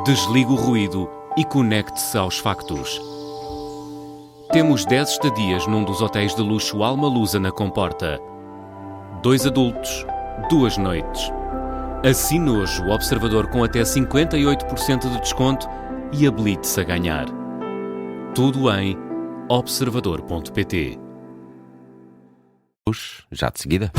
Desligue o ruído e conecte-se aos factos. Temos 10 estadias num dos hotéis de luxo Alma Lusa na Comporta. 2 adultos, 2 noites. Assine hoje o Observador com até 58% de desconto e habilite-se a ganhar. Tudo em observador.pt. Já de seguida.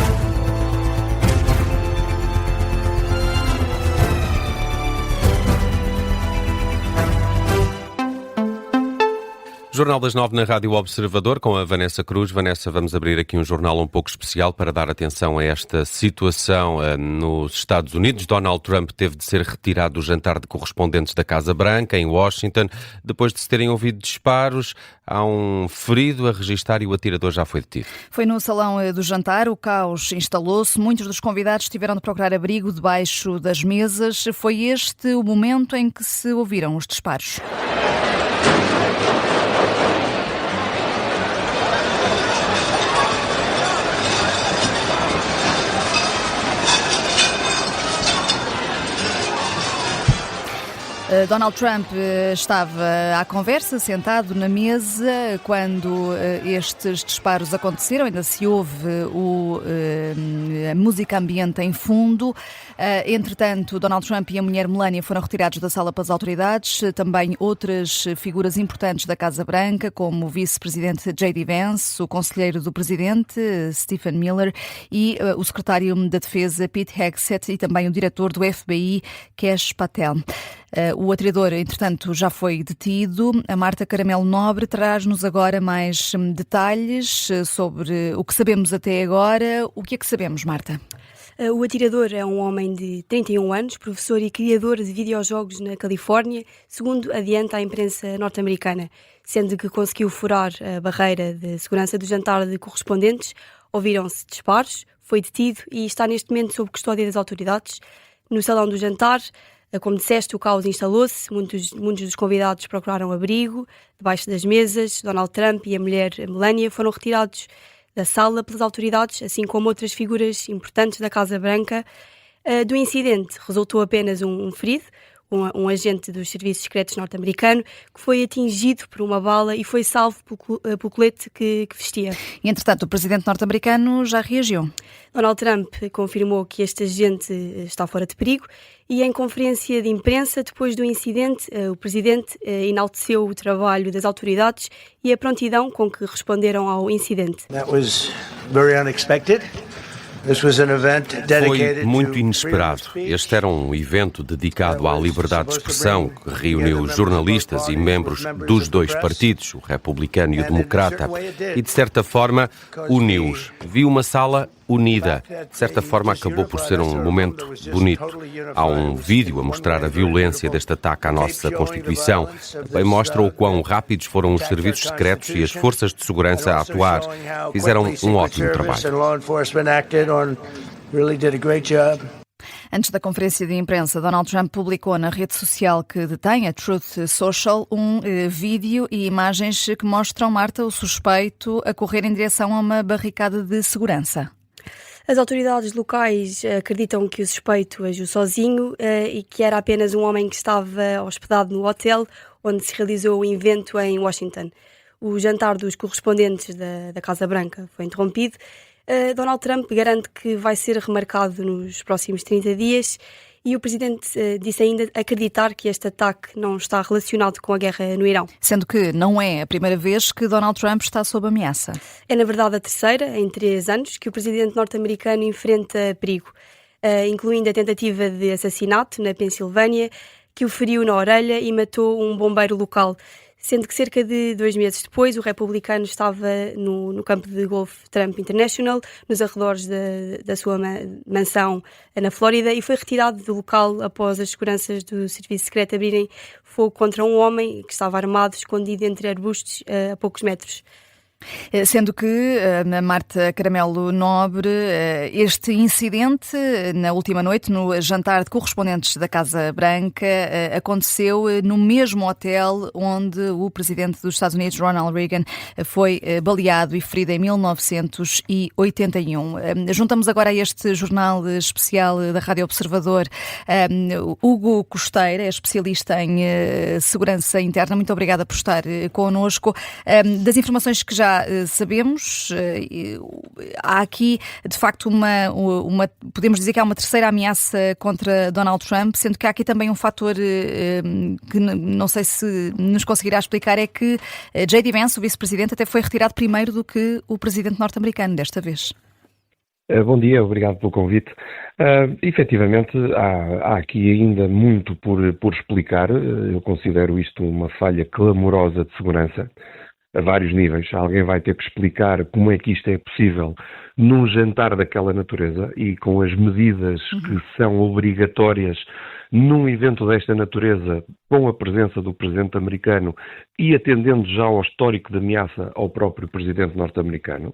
Jornal das 9 na Rádio Observador com a Vanessa Cruz. Vanessa, vamos abrir aqui um jornal um pouco especial para dar atenção a esta situação nos Estados Unidos. Donald Trump teve de ser retirado do jantar de correspondentes da Casa Branca, em Washington, depois de se terem ouvido disparos. Há um ferido a registar e o atirador já foi detido. Foi no salão do jantar, o caos instalou-se. Muitos dos convidados tiveram de procurar abrigo debaixo das mesas. Foi este o momento em que se ouviram os disparos. Donald Trump estava à conversa, sentado na mesa, quando estes disparos aconteceram. Ainda se ouve a música ambiente em fundo. Entretanto, Donald Trump e a mulher Melania foram retirados da sala pelas autoridades. Também outras figuras importantes da Casa Branca, como o vice-presidente J.D. Vance, o conselheiro do presidente Stephen Miller e o secretário da Defesa Pete Hegseth e também o diretor do FBI Kash Patel. O atirador, entretanto, já foi detido. A Marta Caramelo Nobre traz-nos agora mais detalhes sobre o que sabemos até agora. O que é que sabemos, Marta? O atirador é um homem de 31 anos, professor e criador de videojogos na Califórnia, segundo adianta a imprensa norte-americana, sendo que conseguiu furar a barreira de segurança do jantar de correspondentes. Ouviram-se disparos, foi detido e está neste momento sob custódia das autoridades. No salão do jantar, como disseste, o caos instalou-se, muitos dos convidados procuraram abrigo debaixo das mesas. Donald Trump e a mulher Melania foram retirados da sala pelas autoridades, assim como outras figuras importantes da Casa Branca. Do incidente resultou apenas um ferido, um agente dos serviços secretos norte-americano, que foi atingido por uma bala e foi salvo pelo colete que vestia. E, entretanto, o presidente norte-americano já reagiu. Donald Trump confirmou que este agente está fora de perigo e, em conferência de imprensa, depois do incidente, o presidente enalteceu o trabalho das autoridades e a prontidão com que responderam ao incidente. That was very unexpected. Foi muito inesperado. Este era um evento dedicado à liberdade de expressão que reuniu jornalistas e membros dos dois partidos, o republicano e o democrata, e de certa forma uniu-os. Vi uma sala unida. De certa forma acabou por ser um momento bonito. Há um vídeo a mostrar a violência deste ataque à nossa Constituição. Também mostra o quão rápidos foram os serviços secretos e as forças de segurança a atuar. Fizeram um ótimo trabalho. Antes da conferência de imprensa, Donald Trump publicou na rede social que detém, a Truth Social, um vídeo e imagens que mostram, Marta, o suspeito a correr em direção a uma barricada de segurança. As autoridades locais acreditam que o suspeito agiu sozinho e que era apenas um homem que estava hospedado no hotel onde se realizou o evento em Washington. O jantar dos correspondentes da Casa Branca foi interrompido. Donald Trump garante que vai ser remarcado nos próximos 30 dias e o presidente disse ainda acreditar que este ataque não está relacionado com a guerra no Irão. Sendo que não é a primeira vez que Donald Trump está sob ameaça. É, na verdade, a terceira, em 3 anos, que o presidente norte-americano enfrenta perigo, incluindo a tentativa de assassinato na Pensilvânia, que o feriu na orelha e matou um bombeiro local. Sendo que cerca de 2 meses depois o republicano estava no campo de golfe Trump International, nos arredores da sua mansão na Flórida, e foi retirado do local após as seguranças do serviço secreto abrirem fogo contra um homem que estava armado, escondido entre arbustos a poucos metros. Sendo que, Marta Caramelo Nobre, este incidente na última noite, no jantar de correspondentes da Casa Branca, aconteceu no mesmo hotel onde o presidente dos Estados Unidos, Ronald Reagan, foi baleado e ferido em 1981. Juntamos agora a este jornal especial da Rádio Observador Hugo Costeira, especialista em segurança interna. Muito obrigada por estar connosco. Das informações que já sabemos, há aqui de facto podemos dizer que há uma terceira ameaça contra Donald Trump, sendo que há aqui também um fator que não sei se nos conseguirá explicar, é que J.D. Vance, o vice-presidente, até foi retirado primeiro do que o presidente norte-americano desta vez. Bom dia, obrigado pelo convite. Efetivamente, há aqui ainda muito por explicar. Eu considero isto uma falha clamorosa de segurança a vários níveis. Alguém vai ter que explicar como é que isto é possível num jantar daquela natureza e com as medidas que são obrigatórias num evento desta natureza, com a presença do presidente americano e atendendo já ao histórico de ameaça ao próprio presidente norte-americano.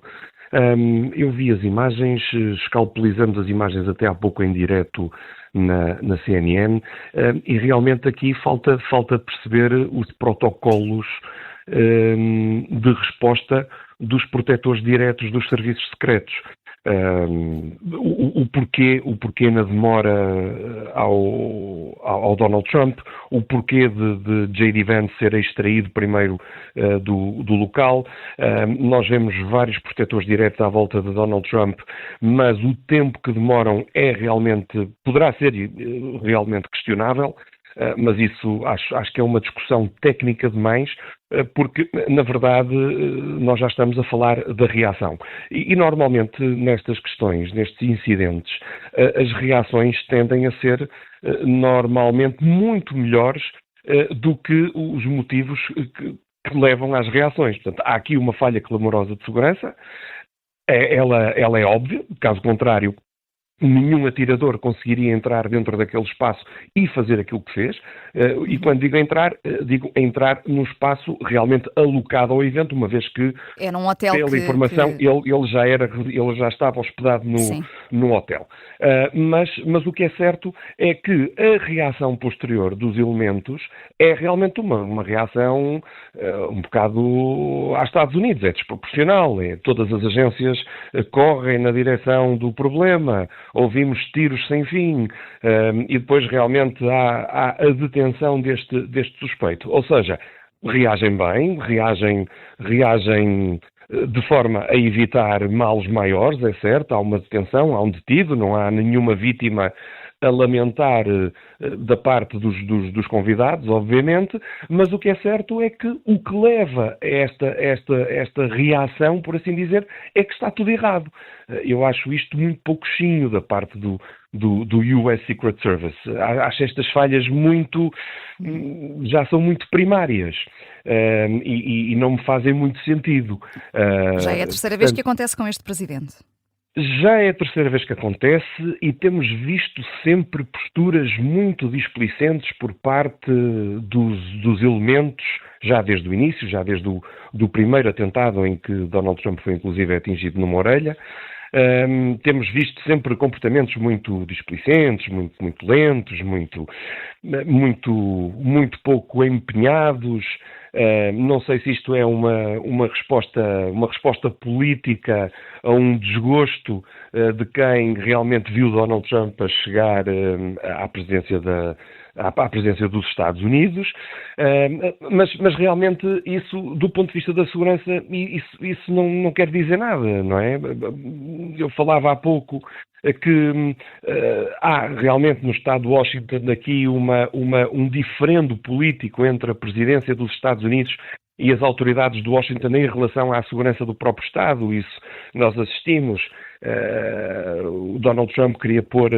Eu vi as imagens, escalpelizamos as imagens até há pouco em direto na CNN, e realmente aqui falta perceber os protocolos de resposta dos protetores diretos dos serviços secretos. O porquê na demora ao Donald Trump, o porquê de J.D. Vance ser extraído primeiro do local. Nós vemos vários protetores diretos à volta de Donald Trump, mas o tempo que demoram poderá ser realmente questionável. Mas isso acho que é uma discussão técnica demais, porque, na verdade, nós já estamos a falar da reação. E normalmente, nestas questões, nestes incidentes, as reações tendem a ser, normalmente, muito melhores do que os motivos que levam às reações. Portanto, há aqui uma falha clamorosa de segurança, ela é óbvia, caso contrário, nenhum atirador conseguiria entrar dentro daquele espaço e fazer aquilo que fez. E quando digo entrar num espaço realmente alocado ao evento, uma vez que, era um hotel pela informação, ele já estava hospedado no hotel. Mas o que é certo é que a reação posterior dos elementos é realmente uma reação um bocado aos Estados Unidos, é desproporcional, todas as agências correm na direção do problema, ouvimos tiros sem fim, e depois realmente há a detenção deste suspeito. Ou seja, reagem bem, reagem de forma a evitar males maiores, é certo, há uma detenção, há um detido, não há nenhuma vítima a lamentar da parte dos convidados, obviamente, mas o que é certo é que o que leva a esta reação, por assim dizer, é que está tudo errado. Eu acho isto muito pouquinho da parte do US Secret Service. Acho estas falhas já são muito primárias, e não me fazem muito sentido. Já é a terceira vez que acontece com este presidente. Já é a terceira vez que acontece e temos visto sempre posturas muito displicentes por parte dos elementos, já desde o início, já desde o primeiro atentado em que Donald Trump foi inclusive atingido numa orelha. Temos visto sempre comportamentos muito displicentes, muito lentos, muito pouco empenhados. Não sei se isto é uma resposta política a um desgosto de quem realmente viu Donald Trump a chegar à presidência dos Estados Unidos, mas realmente isso, do ponto de vista da segurança, isso não quer dizer nada, não é? Eu falava há pouco que há realmente no Estado de Washington aqui um diferendo político entre a presidência dos Estados Unidos e as autoridades de Washington em relação à segurança do próprio Estado. Isso nós assistimos. O Donald Trump queria pôr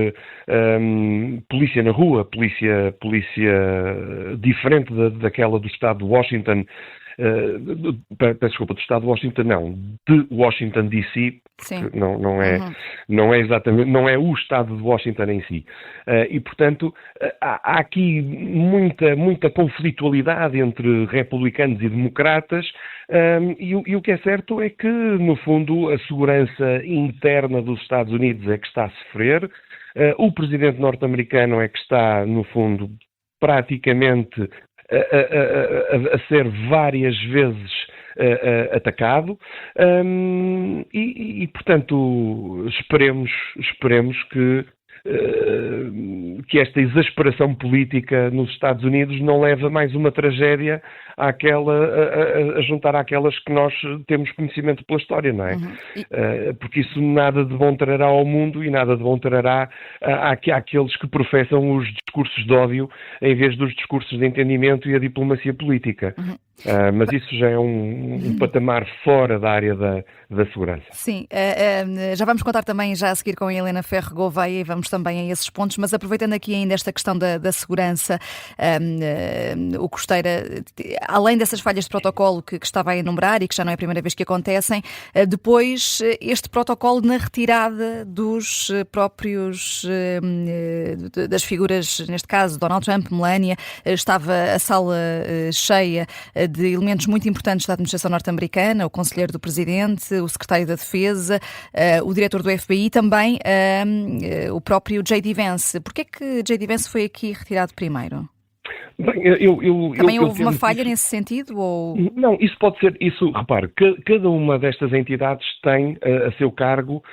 polícia na rua, polícia diferente daquela do Estado de Washington, peço desculpa, do Estado de Washington, não, de Washington D.C., não é exatamente, não é o Estado de Washington em si. E, portanto, há aqui muita conflitualidade entre republicanos e democratas, e o que é certo é que, no fundo, a segurança interna dos Estados Unidos é que está a sofrer. O presidente norte-americano é que está, no fundo, praticamente a ser várias vezes atacado, portanto, esperemos que esta exasperação política nos Estados Unidos não leve a mais uma tragédia a juntar àquelas que nós temos conhecimento pela história, não é? Porque isso nada de bom trará ao mundo e nada de bom trará àqueles que professam os discursos de ódio em vez dos discursos de entendimento e a diplomacia política. Mas isso já é um patamar fora da área da segurança. Sim, já vamos contar também já a seguir com a Helena Ferro Gouveia e vamos também a esses pontos, mas aproveitando aqui ainda esta questão da segurança, o Costeira, além dessas falhas de protocolo que estava a enumerar e que já não é a primeira vez que acontecem, depois este protocolo na retirada dos próprios, das figuras, neste caso Donald Trump, Melania, estava a sala cheia de elementos muito importantes da administração norte-americana, o conselheiro do presidente, o secretário da Defesa, o diretor do FBI e também o próprio J.D. Vance. Porquê que J.D. Vance foi aqui retirado primeiro? Bem, também houve uma falha nesse sentido? Ou... Não, isso pode ser, repare, cada uma destas entidades tem a seu cargo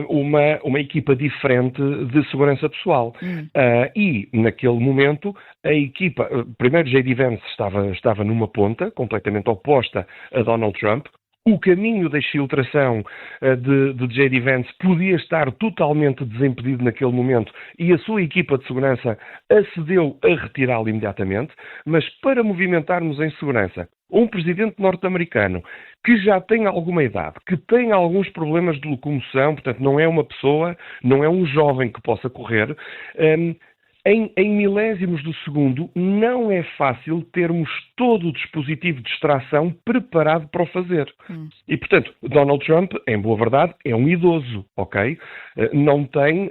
uma equipa diferente de segurança pessoal. E, naquele momento, a equipa... Primeiro, J.D. Vance estava numa ponta, completamente oposta a Donald Trump. O caminho da exfiltração de J.D. Vance podia estar totalmente desimpedido naquele momento e a sua equipa de segurança acedeu a retirá-lo imediatamente, mas para movimentarmos em segurança um presidente norte-americano que já tem alguma idade, que tem alguns problemas de locomoção, portanto não é uma pessoa, não é um jovem que possa correr, em milésimos do segundo não é fácil termos todo o dispositivo de extração preparado para o fazer. E, portanto, Donald Trump, em boa verdade, é um idoso, ok? Não tem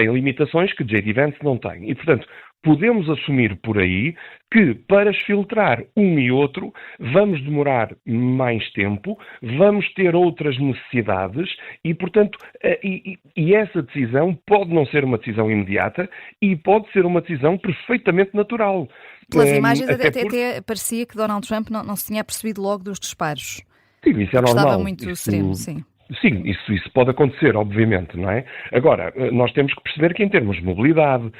limitações que J.D. Vance não tem. E, portanto, podemos assumir por aí que para exfiltrar um e outro vamos demorar mais tempo, vamos ter outras necessidades e, portanto, essa decisão pode não ser uma decisão imediata e pode ser uma decisão perfeitamente natural. Pelas imagens até parecia que Donald Trump não se tinha percebido logo dos disparos. Sim, isso é normal. Estava muito sereno, sim. Sim, isso pode acontecer, obviamente, não é? Agora, nós temos que perceber que em termos de mobilidade,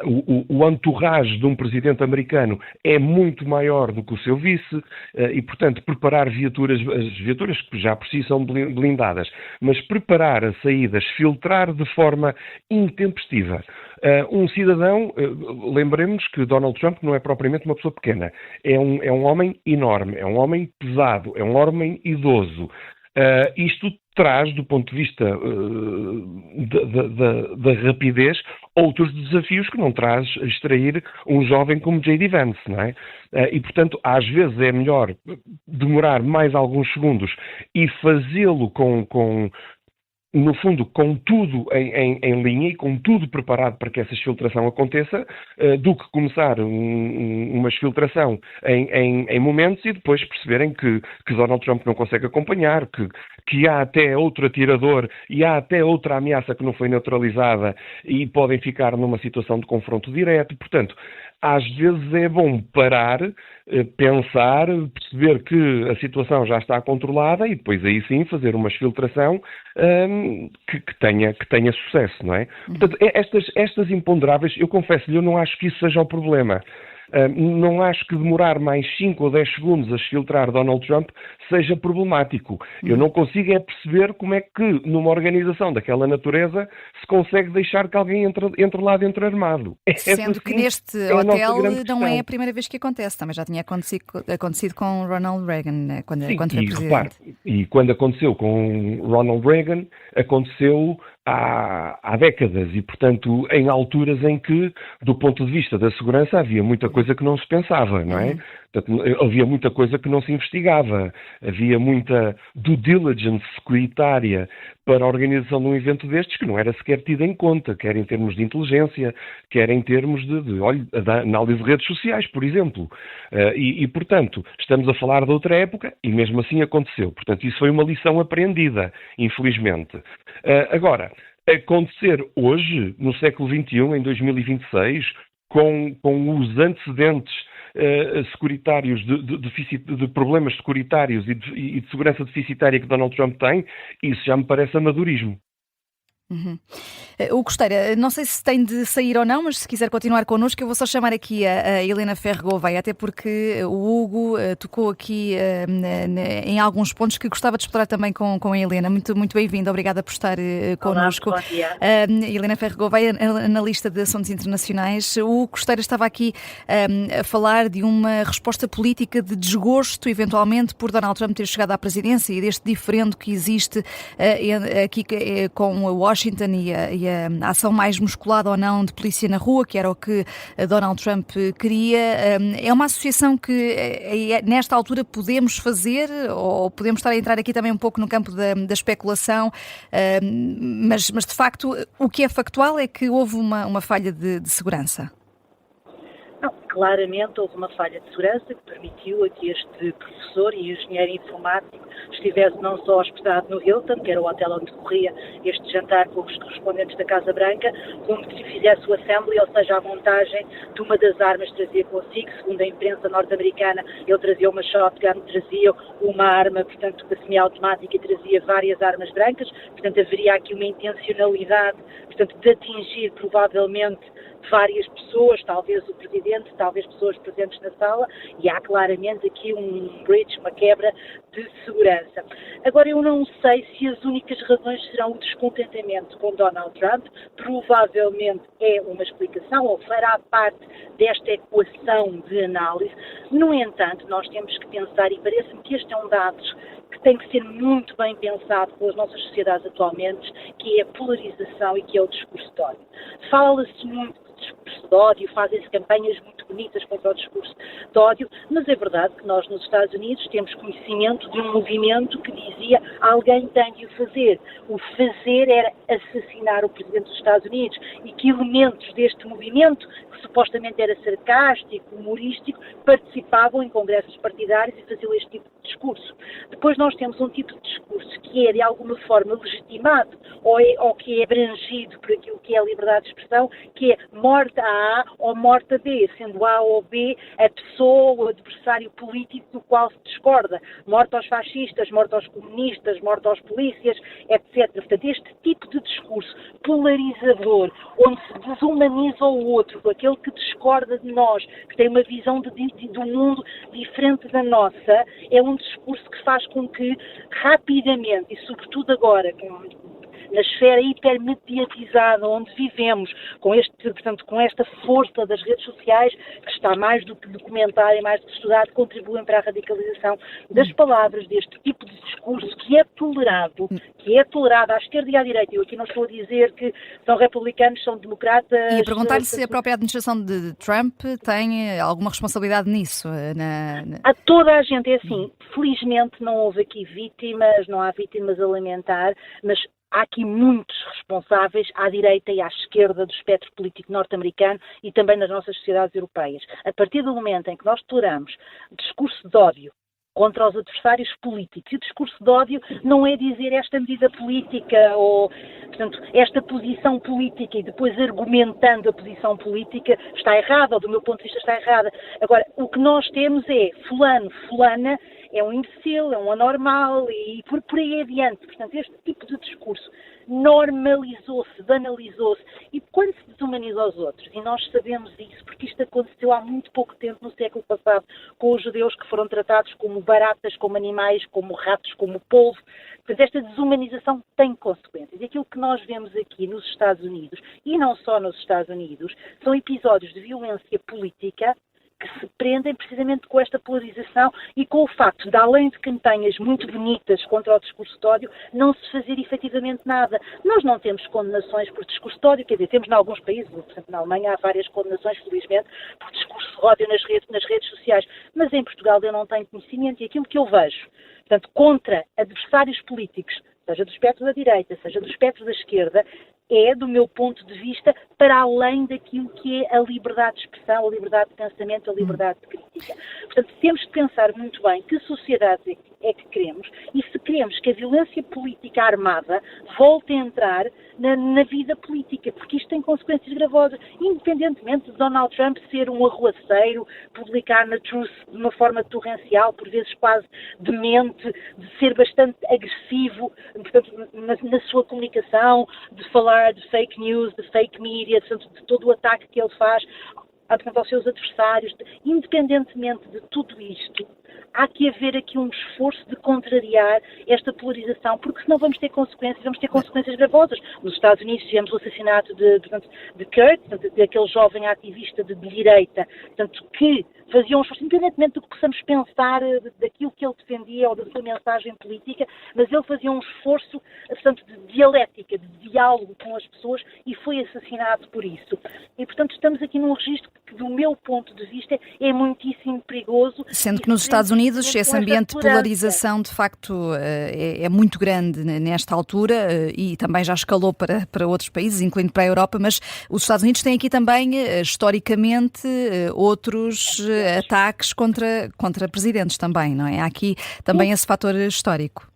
o entourage de um presidente americano é muito maior do que o seu vice e, portanto, preparar as viaturas que já por si são blindadas, mas preparar as saídas, filtrar de forma intempestiva. Um cidadão, lembremos que Donald Trump não é propriamente uma pessoa pequena, é um homem enorme, é um homem pesado, é um homem idoso. Isto traz, do ponto de vista da rapidez, outros desafios que não traz extrair um jovem como J.D. Vance, não é? E, portanto, às vezes é melhor demorar mais alguns segundos e fazê-lo no fundo, com tudo em linha e com tudo preparado para que essa exfiltração aconteça, do que começar uma exfiltração em momentos e depois perceberem que Donald Trump não consegue acompanhar, que há até outro atirador e há até outra ameaça que não foi neutralizada e podem ficar numa situação de confronto direto. Portanto, às vezes é bom parar, pensar, perceber que a situação já está controlada e depois aí sim fazer uma exfiltração que tenha sucesso, não é? Portanto, estas imponderáveis, eu confesso-lhe, eu não acho que isso seja o problema. Não acho que demorar mais 5 ou 10 segundos a exfiltrar Donald Trump seja problemático. Eu não consigo perceber como é que numa organização daquela natureza se consegue deixar que alguém entre lá dentro armado. Sendo que neste hotel não é a primeira vez que acontece, também já tinha acontecido com Ronald Reagan, quando foi presidente. Repare, e quando aconteceu com Ronald Reagan, aconteceu há décadas e, portanto, em alturas em que, do ponto de vista da segurança, havia muita coisa que não se pensava, não é? Portanto, havia muita coisa que não se investigava, havia muita due diligence securitária para a organização de um evento destes que não era sequer tida em conta, quer em termos de inteligência, quer em termos de análise de redes sociais, por exemplo. Portanto, estamos a falar de outra época e mesmo assim aconteceu. Portanto, isso foi uma lição aprendida, infelizmente. Agora, acontecer hoje, no século XXI, em 2026, com os antecedentes securitários, de problemas securitários e de segurança deficitária que Donald Trump tem, isso já me parece amadorismo. O Costeira, não sei se tem de sair ou não, mas se quiser continuar connosco, eu vou só chamar aqui a Helena Ferro Gouveia, até porque o Hugo tocou aqui em alguns pontos que gostava de explorar também com a Helena. Muito, muito bem-vinda, obrigada por estar connosco. Olá, bom dia. Helena Ferro Gouveia, analista de assuntos internacionais. O Costeira estava aqui a falar de uma resposta política de desgosto, eventualmente, por Donald Trump ter chegado à presidência e deste diferendo que existe aqui com Washington e a ação mais musculada ou não de polícia na rua, que era o que Donald Trump queria. É uma associação que nesta altura podemos fazer, ou podemos estar a entrar aqui também um pouco no campo da especulação, mas de facto o que é factual é que houve uma falha de segurança. Não, claramente houve uma falha de segurança que permitiu a que este professor e engenheiro informático estivesse não só hospedado no Hilton, que era o hotel onde decorria este jantar com os correspondentes da Casa Branca, como que fizesse o assembly, ou seja, a montagem de uma das armas que trazia consigo. Segundo a imprensa norte-americana, ele trazia uma shotgun, trazia uma arma, portanto, semiautomática e trazia várias armas brancas. Portanto, haveria aqui uma intencionalidade, portanto, de atingir provavelmente várias pessoas, talvez o Presidente, talvez pessoas presentes na sala, e há claramente aqui um breach, uma quebra de segurança. Agora, eu não sei se as únicas razões serão o descontentamento com Donald Trump, provavelmente é uma explicação, ou fará parte desta equação de análise. No entanto, nós temos que pensar, e parece-me que este é um dado que tem que ser muito bem pensado pelas nossas sociedades atualmente, que é a polarização e que é o discurso de ódio. Fala-se muito discurso de ódio, fazem-se campanhas muito bonitas contra o discurso de ódio, mas é verdade que nós nos Estados Unidos temos conhecimento de um movimento que dizia alguém tem de o fazer. O fazer era assassinar o Presidente dos Estados Unidos e que elementos deste movimento, que supostamente era sarcástico, humorístico, participavam em congressos partidários e faziam este tipo de discurso. Depois nós temos um tipo de discurso que é de alguma forma legitimado ou que é abrangido por aquilo que é a liberdade de expressão, que é morte a A ou morte a B, sendo A ou B a pessoa ou o adversário político do qual se discorda. Morte aos fascistas, morte aos comunistas, morte aos polícias, etc. Portanto, este tipo de discurso polarizador, onde se desumaniza o outro, aquele que discorda de nós, que tem uma visão do mundo diferente da nossa, é um discurso que faz com que rapidamente, e sobretudo agora, na esfera hipermediatizada onde vivemos, com esta força das redes sociais, que está mais do que documentada e mais do que estudada, contribuem para a radicalização das palavras, deste tipo de discurso que é tolerado à esquerda e à direita. Eu aqui não estou a dizer que são republicanos, são democratas. E a perguntar-lhe se a própria administração de Trump tem alguma responsabilidade nisso. A toda a gente, é assim, felizmente não houve aqui vítimas, não há vítimas a lamentar, mas há aqui muitos responsáveis à direita e à esquerda do espectro político norte-americano e também nas nossas sociedades europeias. A partir do momento em que nós toleramos discurso de ódio contra os adversários políticos, e o discurso de ódio não é dizer esta medida política ou, portanto, esta posição política e depois argumentando a posição política está errada, ou do meu ponto de vista está errada. Agora, o que nós temos é fulano, fulana, é um imbecil, é um anormal e por aí adiante. Portanto, este tipo de discurso normalizou-se, banalizou-se e quando se desumaniza os outros, e nós sabemos isso porque isto aconteceu há muito pouco tempo no século passado com os judeus que foram tratados como baratas, como animais, como ratos, como polvo. Portanto, esta desumanização tem consequências. E aquilo que nós vemos aqui nos Estados Unidos, e não só nos Estados Unidos, são episódios de violência política que se prendem precisamente com esta polarização e com o facto de, além de campanhas muito bonitas contra o discurso de ódio, não se fazer efetivamente nada. Nós não temos condenações por discurso de ódio, quer dizer, temos em alguns países, por exemplo, na Alemanha há várias condenações, felizmente, por discurso de ódio nas redes sociais, mas em Portugal eu não tenho conhecimento, e aquilo que eu vejo, portanto, contra adversários políticos, seja do espectro da direita, seja do espectro da esquerda, é, do meu ponto de vista, para além daquilo que é a liberdade de expressão, a liberdade de pensamento, a liberdade de crítica. Portanto, temos de pensar muito bem que sociedade é que queremos e se queremos que a violência política armada volte a entrar na vida política, porque isto tem consequências gravosas, independentemente de Donald Trump ser um arruaceiro, publicar na Truth de uma forma torrencial, por vezes quase demente, de ser bastante agressivo, portanto, na sua comunicação, de falar de fake news, de fake media, de todo o ataque que ele faz aos seus adversários. Independentemente de tudo isto, há que haver aqui um esforço de contrariar esta polarização, porque senão vamos ter consequências gravosas. Nos Estados Unidos tivemos o assassinato de Kurt, daquele jovem ativista de direita, portanto, que fazia um esforço, independentemente do que possamos pensar daquilo que ele defendia ou da sua mensagem política, mas ele fazia um esforço, portanto, de dialética, de diálogo com as pessoas e foi assassinado por isso. E, portanto, estamos aqui num registro que, do meu ponto de vista, é muitíssimo perigoso. Sendo que nos Estados Unidos esse ambiente de polarização, de facto, é muito grande nesta altura e também já escalou para outros países, incluindo para a Europa, mas os Estados Unidos têm aqui também, historicamente, outros ataques contra presidentes também, não é? Há aqui também esse fator histórico.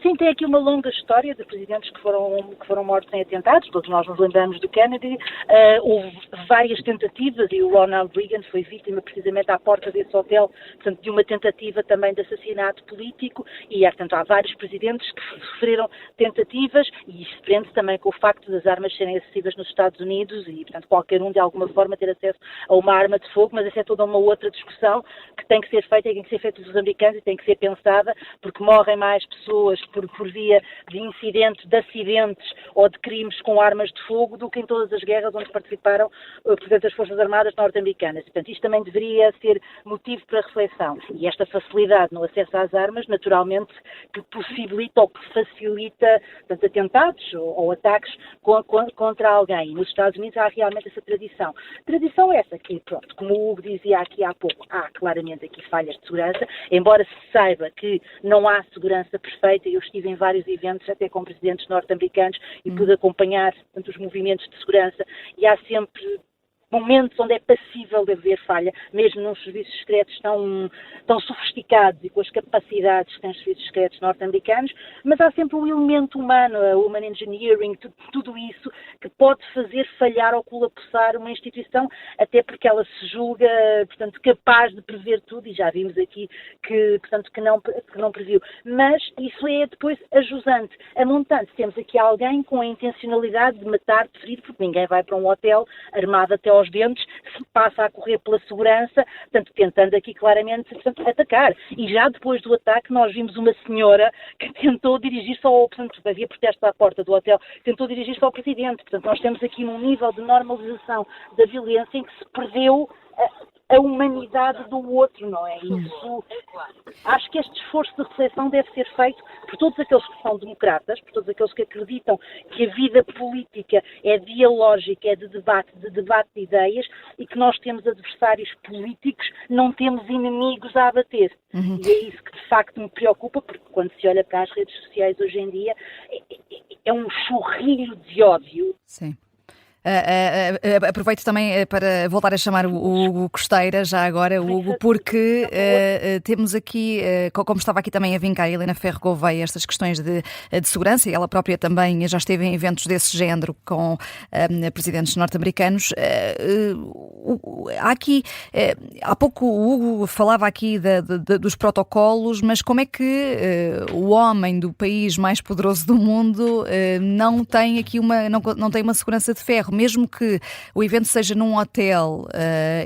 Sim, tem aqui uma longa história de presidentes que foram mortos em atentados, todos nós nos lembramos do Kennedy, houve várias tentativas e o Ronald Reagan foi vítima precisamente à porta desse hotel, portanto, de uma tentativa também de assassinato político e, portanto, há vários presidentes que sofreram tentativas e isso prende também com o facto das armas serem acessíveis nos Estados Unidos e, portanto, qualquer um de alguma forma ter acesso a uma arma de fogo, mas essa é toda uma outra discussão que tem que ser feita e tem que ser feita pelos americanos e tem que ser pensada, porque morrem mais pessoas por via de incidentes, de acidentes ou de crimes com armas de fogo do que em todas as guerras onde participaram, portanto, as Forças Armadas norte-americanas. Portanto, isto também deveria ser motivo para reflexão. E esta facilidade no acesso às armas, naturalmente, que possibilita ou que facilita, portanto, atentados ou ataques contra alguém. Nos Estados Unidos há realmente essa tradição. Tradição essa que, pronto, como o Hugo dizia aqui há pouco, há claramente aqui falhas de segurança, embora se saiba que não há segurança perfeita. Eu estive em vários eventos, até com presidentes norte-americanos, e pude acompanhar, portanto, os movimentos de segurança, e há sempre momentos onde é passível de haver falha, mesmo nos serviços secretos tão sofisticados e com as capacidades que têm os serviços secretos norte-americanos, mas há sempre um elemento humano, a human engineering, tudo isso que pode fazer falhar ou colapsar uma instituição, até porque ela se julga, portanto, capaz de prever tudo, e já vimos aqui que, portanto, que não previu. Mas isso é depois ajusante. A montante, temos aqui alguém com a intencionalidade de matar, de ferir, porque ninguém vai para um hotel armado até aos dentes, se passa a correr pela segurança, portanto, tentando aqui claramente, portanto, atacar. E já depois do ataque nós vimos uma senhora que tentou dirigir-se ao, portanto, havia protestos à porta do hotel, tentou dirigir-se ao presidente. Portanto, nós temos aqui um nível de normalização da violência em que se perdeu a humanidade do outro, não é? Isso, acho que este esforço de reflexão deve ser feito por todos aqueles que são democratas, por todos aqueles que acreditam que a vida política é dialógica, é de debate de ideias e que nós temos adversários políticos, não temos inimigos a abater. E é isso que de facto me preocupa, porque quando se olha para as redes sociais hoje em dia, é um chorrilho de ódio. Sim. Aproveito também para voltar a chamar o Hugo Costeira, já agora, Hugo, porque temos aqui, como estava aqui também a vincar a Helena Ferro Gouveia, estas questões de segurança, e ela própria também já esteve em eventos desse género com presidentes norte-americanos. Há aqui, há pouco o Hugo falava aqui dos protocolos, mas como é que o homem do país mais poderoso do mundo não tem aqui não tem uma segurança de ferro? Mesmo que o evento seja num hotel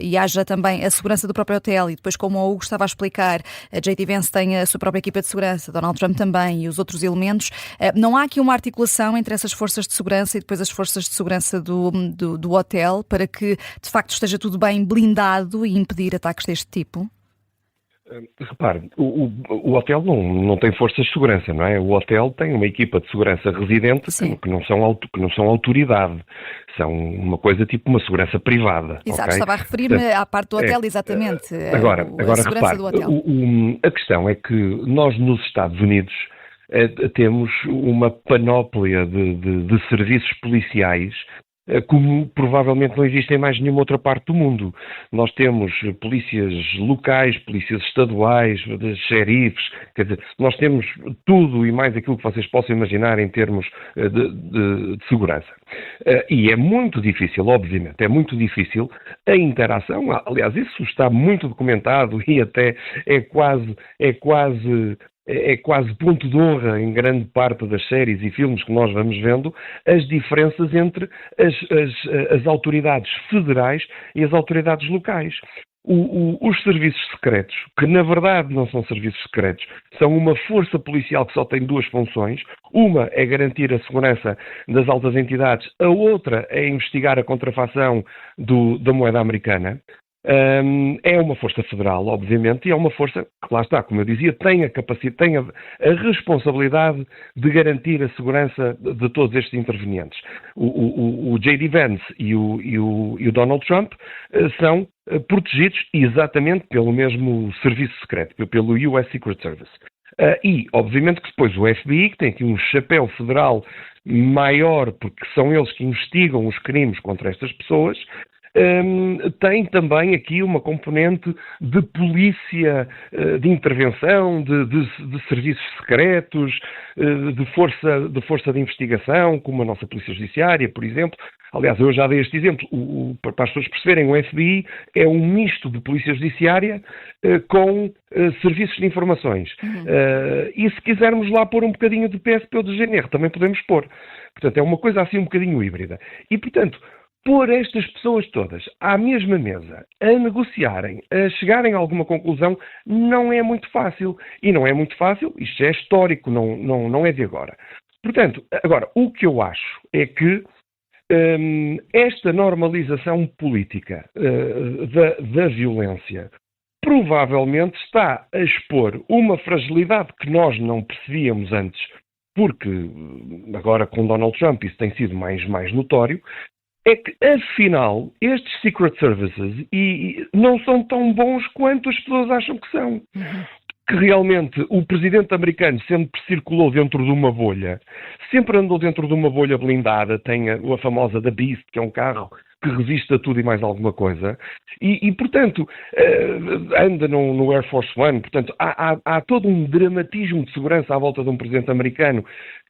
e haja também a segurança do próprio hotel, e depois, como o Hugo estava a explicar, a J.D. Vance tem a sua própria equipa de segurança, Donald Trump também e os outros elementos, não há aqui uma articulação entre essas forças de segurança e depois as forças de segurança do hotel para que de facto esteja esteja tudo bem blindado e impedir ataques deste tipo? Repare, o hotel não tem forças de segurança, não é? O hotel tem uma equipa de segurança residente que não são autoridade, são uma coisa tipo uma segurança privada. Exato, okay? estava a referir-me à parte do hotel, exatamente. Agora a segurança repare, do hotel. A questão é que nós nos Estados Unidos temos uma panóplia de serviços policiais como provavelmente não existe em mais nenhuma outra parte do mundo. Nós temos polícias locais, polícias estaduais, xerifes, quer dizer, nós temos tudo e mais aquilo que vocês possam imaginar em termos de segurança. E é muito difícil, obviamente, é muito difícil a interação, aliás, isso está muito documentado e até é quase ponto de honra em grande parte das séries e filmes que nós vamos vendo, as diferenças entre as autoridades federais e as autoridades locais. Os serviços secretos, que na verdade não são serviços secretos, são uma força policial que só tem duas funções. Uma é garantir a segurança das altas entidades, a outra é investigar a contrafação da moeda americana. É uma força federal, obviamente, e é uma força que, lá está, como eu dizia, tem a capacidade, tem a responsabilidade de garantir a segurança de todos estes intervenientes. O J.D. Vance e o Donald Trump são protegidos exatamente pelo mesmo serviço secreto, pelo US Secret Service. E, obviamente, que depois o FBI, que tem aqui um chapéu federal maior, porque são eles que investigam os crimes contra estas pessoas, tem também aqui uma componente de polícia, de intervenção, de serviços secretos, de força de investigação, como a nossa Polícia Judiciária, por exemplo. Aliás, eu já dei este exemplo. Para as pessoas perceberem, o FBI é um misto de Polícia Judiciária com serviços de informações. E se quisermos lá pôr um bocadinho de PSP ou de GNR, também podemos pôr. Portanto, é uma coisa assim um bocadinho híbrida. E, portanto, pôr estas pessoas todas à mesma mesa, a negociarem, a chegarem a alguma conclusão, não é muito fácil. E não é muito fácil, isto é histórico, não é de agora. Portanto, agora, o que eu acho é que esta normalização política da violência provavelmente está a expor uma fragilidade que nós não percebíamos antes, porque agora com Donald Trump isso tem sido mais notório, é que, afinal, estes Secret Services não são tão bons quanto as pessoas acham que são. Que realmente o presidente americano sempre circulou dentro de uma bolha, sempre andou dentro de uma bolha blindada, tem a famosa The Beast, que é um carro que resiste a tudo e mais alguma coisa, e portanto, anda no Air Force One, portanto, há todo um dramatismo de segurança à volta de um presidente americano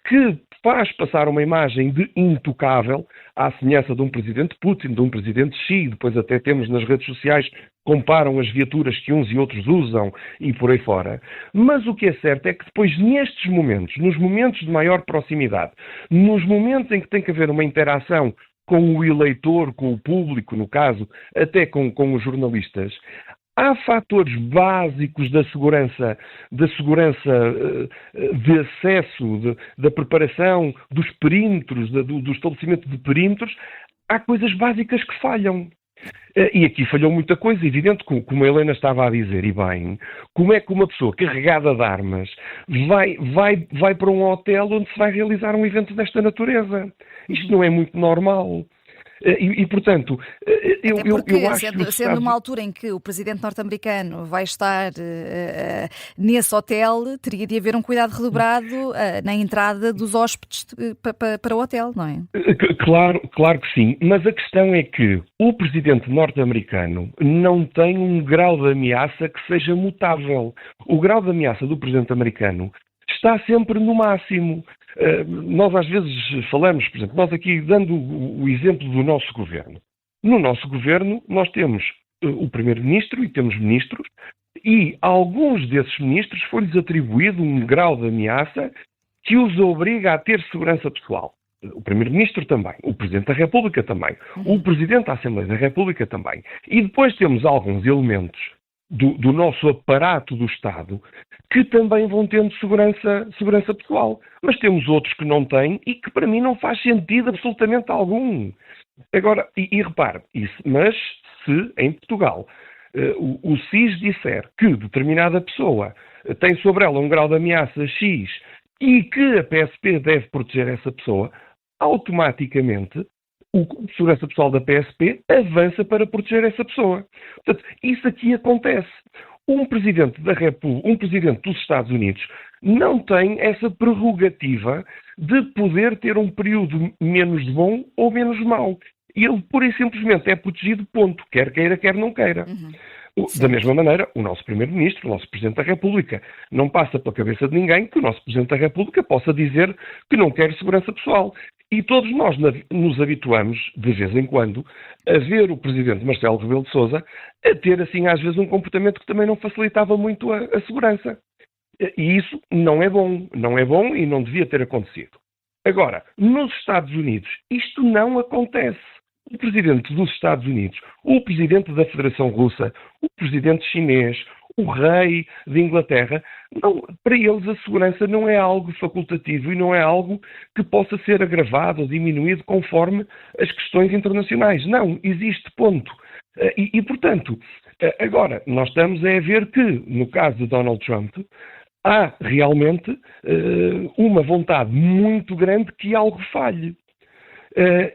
que faz passar uma imagem de intocável, à semelhança de um presidente Putin, de um presidente Xi, depois até temos nas redes sociais, comparam as viaturas que uns e outros usam e por aí fora. Mas o que é certo é que depois nestes momentos, nos momentos de maior proximidade, nos momentos em que tem que haver uma interação com o eleitor, com o público, no caso, até com os jornalistas, há fatores básicos da segurança de acesso, da preparação dos perímetros, do estabelecimento de perímetros, há coisas básicas que falham. E aqui falhou muita coisa, evidente, como a Helena estava a dizer, e bem, como é que uma pessoa carregada de armas vai para um hotel onde se vai realizar um evento desta natureza? Isto não é muito normal. E portanto, eu acho que sendo uma altura em que o presidente norte-americano vai estar nesse hotel, teria de haver um cuidado redobrado na entrada dos hóspedes para o hotel, não é? Claro que sim, mas a questão é que o presidente norte-americano não tem um grau de ameaça que seja mutável. O grau de ameaça do presidente americano está sempre no máximo. Nós às vezes falamos, por exemplo, nós aqui dando o exemplo do nosso governo. No nosso governo nós temos o primeiro-ministro e temos ministros e a alguns desses ministros foi-lhes atribuído um grau de ameaça que os obriga a ter segurança pessoal. O primeiro-ministro também, o presidente da República também, o presidente da Assembleia da República também. E depois temos alguns elementos do nosso aparato do Estado que também vão tendo segurança pessoal. Mas temos outros que não têm e que para mim não faz sentido absolutamente algum. Agora, e repare, mas se em Portugal o SIS disser que determinada pessoa tem sobre ela um grau de ameaça X e que a PSP deve proteger essa pessoa, automaticamente o Corpo de Segurança Pessoal da PSP avança para proteger essa pessoa. Portanto, isso aqui acontece. Um Presidente da República, um Presidente dos Estados Unidos, não tem essa prerrogativa de poder ter um período menos bom ou menos mau. Ele, pura e simplesmente, é protegido, ponto. Quer queira, quer não queira. Da mesma maneira, o nosso Primeiro-Ministro, o nosso Presidente da República, não passa pela cabeça de ninguém que o nosso Presidente da República possa dizer que não quer segurança pessoal. E todos nós nos habituamos, de vez em quando, a ver o Presidente Marcelo Rebelo de Sousa a ter, assim, às vezes, um comportamento que também não facilitava muito a segurança. E isso não é bom e não devia ter acontecido. Agora, nos Estados Unidos, isto não acontece. O Presidente dos Estados Unidos, o Presidente da Federação Russa, o Presidente chinês, o Rei de Inglaterra, não, para eles a segurança não é algo facultativo e não é algo que possa ser agravado ou diminuído conforme as questões internacionais. Não, existe, ponto. Portanto, agora, nós estamos a ver que, no caso de Donald Trump, há realmente uma vontade muito grande que algo falhe.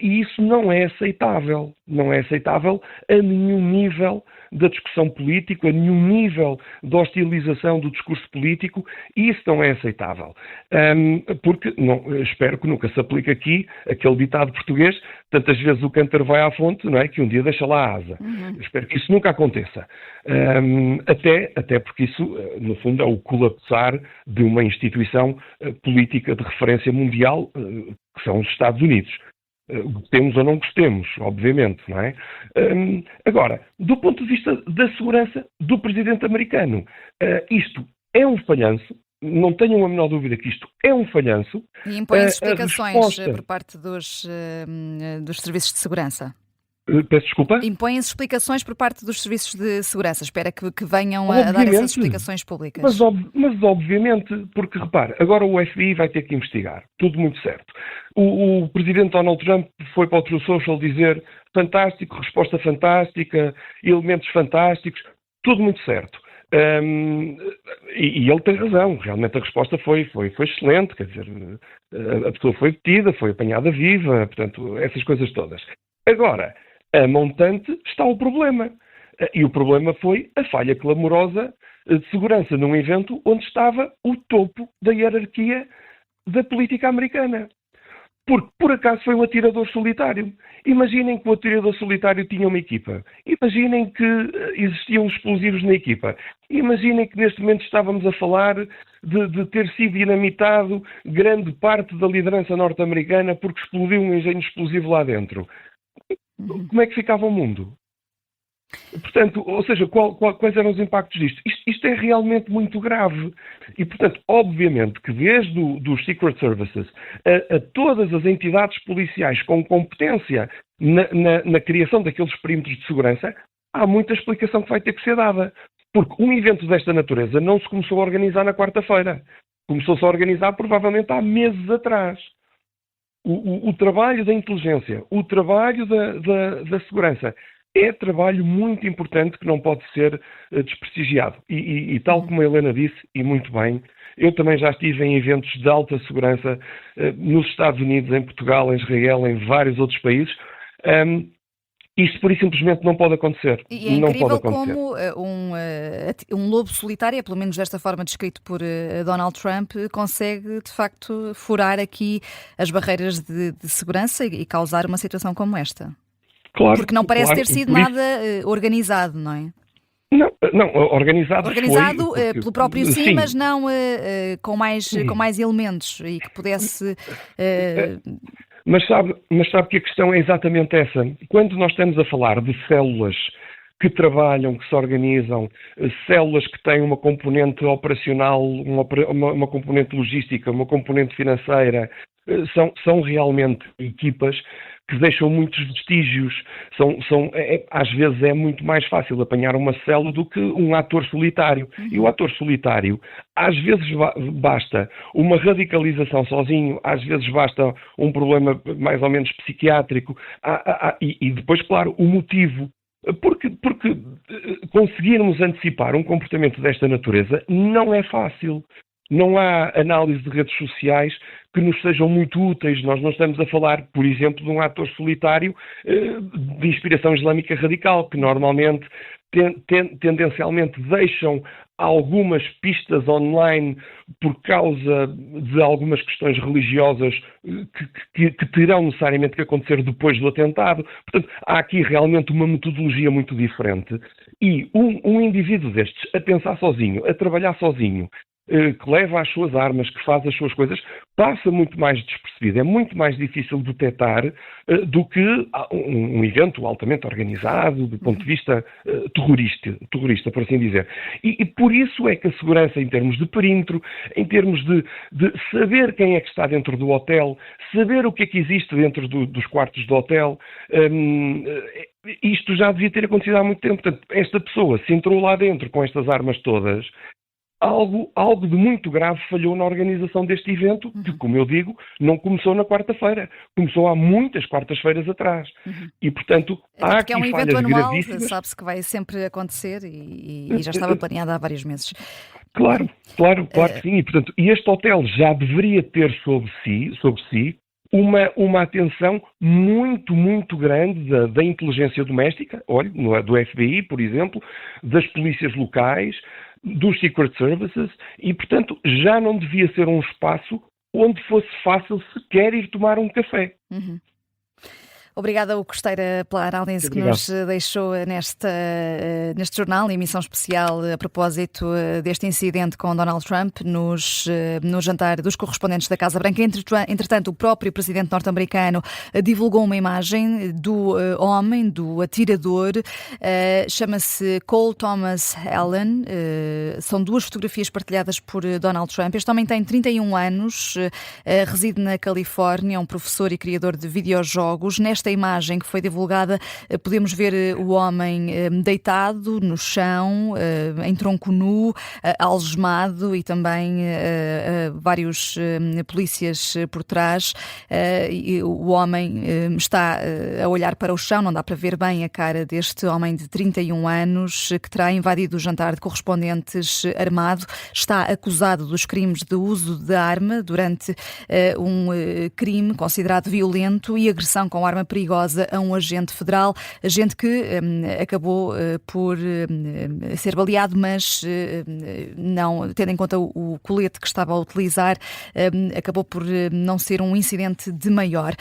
E isso não é aceitável. Não é aceitável a nenhum nível da discussão política, a nenhum nível da hostilização do discurso político, e isso não é aceitável. Porque, espero que nunca se aplique aqui aquele ditado português, tantas vezes o cântaro vai à fonte, não é? Que um dia deixa lá a asa. Espero que isso nunca aconteça. Até porque isso, no fundo, é o colapsar de uma instituição política de referência mundial, que são os Estados Unidos. Gostemos ou não gostemos, obviamente, não é? Agora, do ponto de vista da segurança do presidente americano, isto é um falhanço, não tenham a menor dúvida que isto é um falhanço. E impõe-se explicações por parte dos serviços de segurança. Peço desculpa? Impõem-se explicações por parte dos serviços de segurança. Espera que venham a dar essas explicações públicas. Mas obviamente, porque repare, agora o FBI vai ter que investigar. Tudo muito certo. O presidente Donald Trump foi para o True Social dizer fantástico, resposta fantástica, elementos fantásticos, tudo muito certo. E ele tem razão, realmente a resposta foi excelente, quer dizer, a pessoa foi detida, foi apanhada viva, portanto, essas coisas todas. Agora, a montante está o problema. E o problema foi a falha clamorosa de segurança num evento onde estava o topo da hierarquia da política americana. Porque, por acaso, foi um atirador solitário. Imaginem que o atirador solitário tinha uma equipa. Imaginem que existiam explosivos na equipa. Imaginem que, neste momento, estávamos a falar de ter sido dinamitado grande parte da liderança norte-americana porque explodiu um engenho explosivo lá dentro. Como é que ficava o mundo? Portanto, ou seja, quais eram os impactos disto? Isto é realmente muito grave. E, portanto, obviamente que desde os Secret Services a todas as entidades policiais com competência na criação daqueles perímetros de segurança, há muita explicação que vai ter que ser dada. Porque um evento desta natureza não se começou a organizar na quarta-feira. Começou-se a organizar provavelmente há meses atrás. O trabalho da inteligência, o trabalho da segurança é trabalho muito importante que não pode ser desprestigiado. E tal como a Helena disse, e muito bem, eu também já estive em eventos de alta segurança nos Estados Unidos, em Portugal, em Israel, em vários outros países. Isto, por e simplesmente, não pode acontecer. E é incrível como um lobo solitário, pelo menos desta forma descrito por Donald Trump, consegue, de facto, furar aqui as barreiras de segurança e causar uma situação como esta. Claro, porque não parece ter sido nada organizado, não é? Não, organizado foi, pelo próprio sim, sim, mas não com mais elementos e que pudesse... Mas sabe que a questão é exatamente essa. Quando nós estamos a falar de células que trabalham, que se organizam, células que têm uma componente operacional, uma componente logística, uma componente financeira, são realmente equipas que deixam muitos vestígios. Às vezes é muito mais fácil apanhar uma célula do que um ator solitário. E o ator solitário, às vezes basta uma radicalização sozinho, às vezes basta um problema mais ou menos psiquiátrico, e depois, claro, o motivo. Porque conseguirmos antecipar um comportamento desta natureza não é fácil. Não há análise de redes sociais que nos sejam muito úteis. Nós não estamos a falar, por exemplo, de um ator solitário de inspiração islâmica radical, que normalmente, tendencialmente, deixam algumas pistas online por causa de algumas questões religiosas que terão necessariamente que acontecer depois do atentado. Portanto, há aqui realmente uma metodologia muito diferente. E um indivíduo destes, a pensar sozinho, a trabalhar sozinho, que leva as suas armas, que faz as suas coisas, passa muito mais despercebido. É muito mais difícil detectar do que um evento altamente organizado, do ponto de vista terrorista, por assim dizer. E por isso é que a segurança, em termos de perímetro, em termos de saber quem é que está dentro do hotel, saber o que é que existe dentro dos quartos do hotel, isto já devia ter acontecido há muito tempo. Portanto, esta pessoa se entrou lá dentro com estas armas todas. Algo de muito grave falhou na organização deste evento, que, como eu digo, não começou na quarta-feira. Começou há muitas quartas-feiras atrás. E, portanto, há aqui é um falhas evento anual, gravíssimas. sabe-se que vai sempre acontecer e já estava planeado há vários meses. Claro que sim. E, portanto, este hotel já deveria ter sobre si uma atenção muito, muito grande da inteligência doméstica, olha, do FBI, por exemplo, das polícias locais, dos Secret Services, e, portanto, já não devia ser um espaço onde fosse fácil sequer ir tomar um café. Obrigada, Hugo Costeira, pela análise que nos deixou neste jornal, emissão especial a propósito deste incidente com Donald Trump no jantar dos correspondentes da Casa Branca. Entretanto, o próprio presidente norte-americano divulgou uma imagem do homem, do atirador, chama-se Cole Thomas Allen. São duas fotografias partilhadas por Donald Trump. Este homem tem 31 anos, reside na Califórnia, é um professor e criador de videojogos. Nesta imagem que foi divulgada, podemos ver o homem deitado no chão, em tronco nu, algemado, e também vários polícias por trás. O homem está a olhar para o chão, não dá para ver bem a cara deste homem de 31 anos que terá invadido o jantar de correspondentes armado. Está acusado dos crimes de uso de arma durante um crime considerado violento e agressão com arma perigosa a um agente federal, agente que acabou por ser baleado, mas não, tendo em conta o colete que estava a utilizar, acabou por não ser um incidente de maior.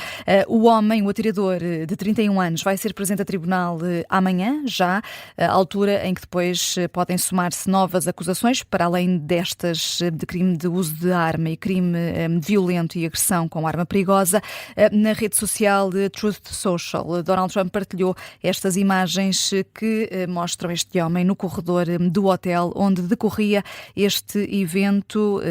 O homem, o atirador de 31 anos, vai ser presente a tribunal amanhã, já, à altura em que depois podem somar-se novas acusações, para além destas de crime de uso de arma e crime violento e agressão com arma perigosa. Na rede social Truth Social, Donald Trump partilhou estas imagens que mostram este homem no corredor do hotel onde decorria este evento,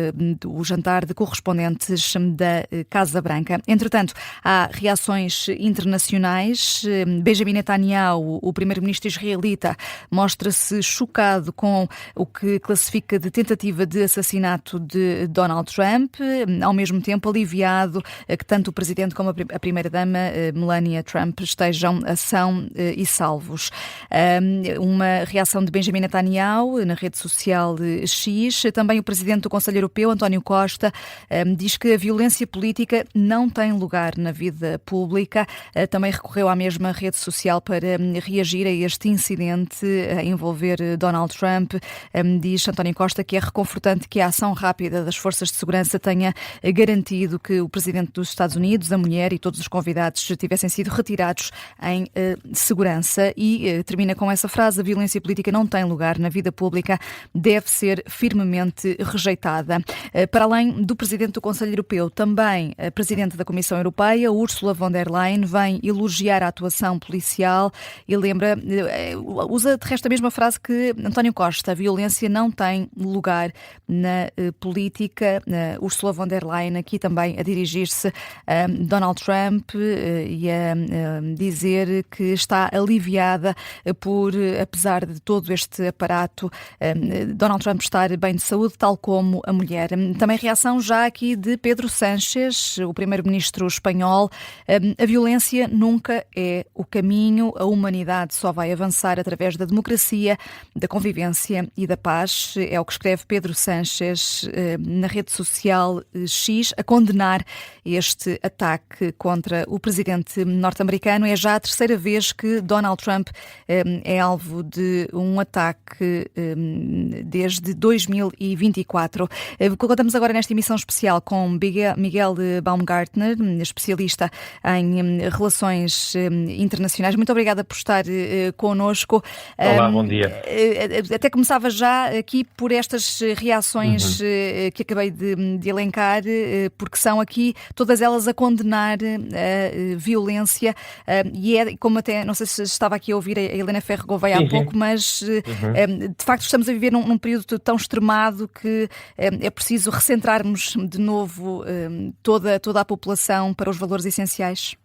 o jantar de correspondentes da Casa Branca. Entretanto, há reações internacionais. Benjamin Netanyahu, o primeiro-ministro israelita, mostra-se chocado com o que classifica de tentativa de assassinato de Donald Trump, ao mesmo tempo aliviado que tanto o presidente como a primeira-dama Melania Trump estejam são e salvos. Uma reação de Benjamin Netanyahu na rede social X. Também o presidente do Conselho Europeu, António Costa, diz que a violência política não tem lugar na vida pública. Também recorreu à mesma rede social para reagir a este incidente a envolver Donald Trump. Diz António Costa que é reconfortante que a ação rápida das forças de segurança tenha garantido que o presidente dos Estados Unidos, a mulher e todos os convidados tivessem sido retirados em segurança, e termina com essa frase: a violência política não tem lugar na vida pública, deve ser firmemente rejeitada. Para além do presidente do Conselho Europeu, também a presidente da Comissão Europeia, Ursula von der Leyen, vem elogiar a atuação policial e usa de resto a mesma frase que António Costa: a violência não tem lugar na política. Ursula von der Leyen aqui também a dirigir-se a Donald Trump e dizer que está aliviada apesar de todo este aparato, Donald Trump estar bem de saúde, tal como a mulher. Também reação já aqui de Pedro Sánchez, o primeiro-ministro espanhol. A violência nunca é o caminho, a humanidade só vai avançar através da democracia, da convivência e da paz. É o que escreve Pedro Sánchez na rede social X, a condenar este ataque contra o presidente norte-americano. É já a terceira vez que Donald Trump é alvo de um ataque desde 2024. Contamos agora nesta emissão especial com Miguel Baumgartner, especialista em relações internacionais. Muito obrigada por estar connosco. Olá, bom dia. Até começava já aqui por estas reações que acabei de elencar, porque são aqui todas elas a condenar a violência, e é como até, não sei se estava aqui a ouvir a Helena Ferro Gouveia há pouco, mas de facto estamos a viver num período tão extremado que é preciso recentrarmos de novo toda a população para os valores essenciais.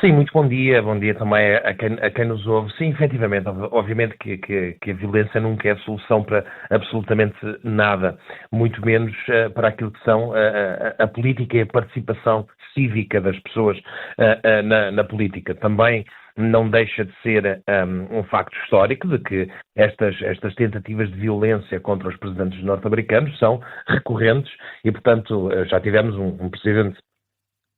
Sim, muito bom dia também a quem nos ouve. Sim, efetivamente, obviamente que a violência nunca é a solução para absolutamente nada, muito menos para aquilo que são a política e a participação cívica das pessoas na política. Também não deixa de ser um facto histórico de que estas tentativas de violência contra os presidentes norte-americanos são recorrentes e, portanto, já tivemos um presidente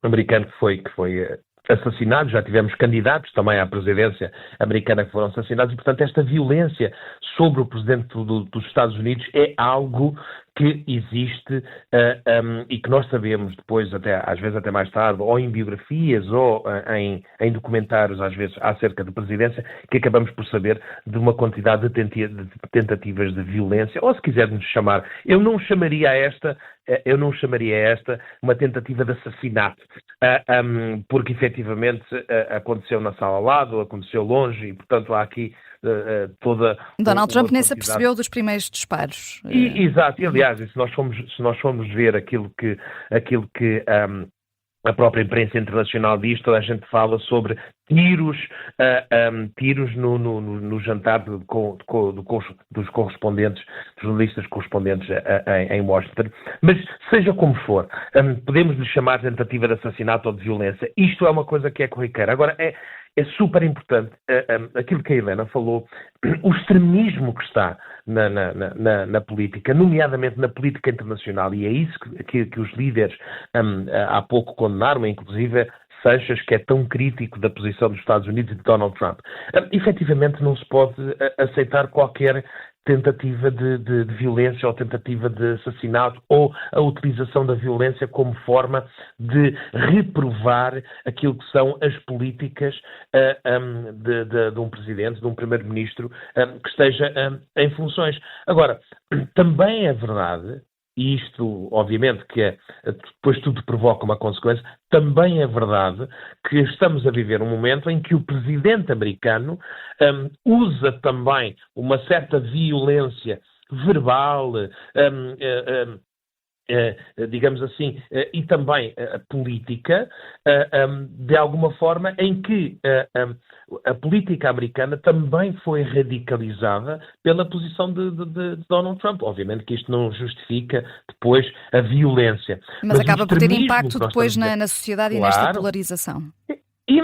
americano que foi assassinados, já tivemos candidatos também à presidência americana que foram assassinados e, portanto, esta violência sobre o presidente dos Estados Unidos é algo que existe e que nós sabemos depois, às vezes até mais tarde, ou em biografias ou em documentários, às vezes, acerca da presidência, que acabamos por saber de uma quantidade de tentativas de violência, ou se quisermos chamar, eu não chamaria esta uma tentativa de assassinato, porque efetivamente aconteceu na sala ao lado, aconteceu longe e, portanto, há aqui toda... Donald Trump nem se apercebeu dos primeiros disparos. Exato, e aliás, se nós formos ver aquilo que a própria imprensa internacional diz, toda a gente fala sobre tiros no jantar dos correspondentes, dos jornalistas correspondentes em Washington. Mas, seja como for, podemos lhe chamar de tentativa de assassinato ou de violência. Isto é uma coisa que é corriqueira. Agora, é super importante aquilo que a Helena falou, o extremismo que está na política, nomeadamente na política internacional, e é isso que os líderes há pouco condenaram, inclusive Sánchez, que é tão crítico da posição dos Estados Unidos e de Donald Trump. Efetivamente não se pode aceitar qualquer tentativa de violência ou tentativa de assassinato ou a utilização da violência como forma de reprovar aquilo que são as políticas de um presidente, de um primeiro-ministro que esteja em funções. Agora, também é verdade, e isto, obviamente, que depois tudo provoca uma consequência, também é verdade que estamos a viver um momento em que o presidente americano usa também uma certa violência verbal, digamos assim, e também política, de alguma forma em que a política americana também foi radicalizada pela posição de Donald Trump. Obviamente que isto não justifica depois a violência. Mas acaba por ter impacto depois na sociedade, claro, e nesta polarização.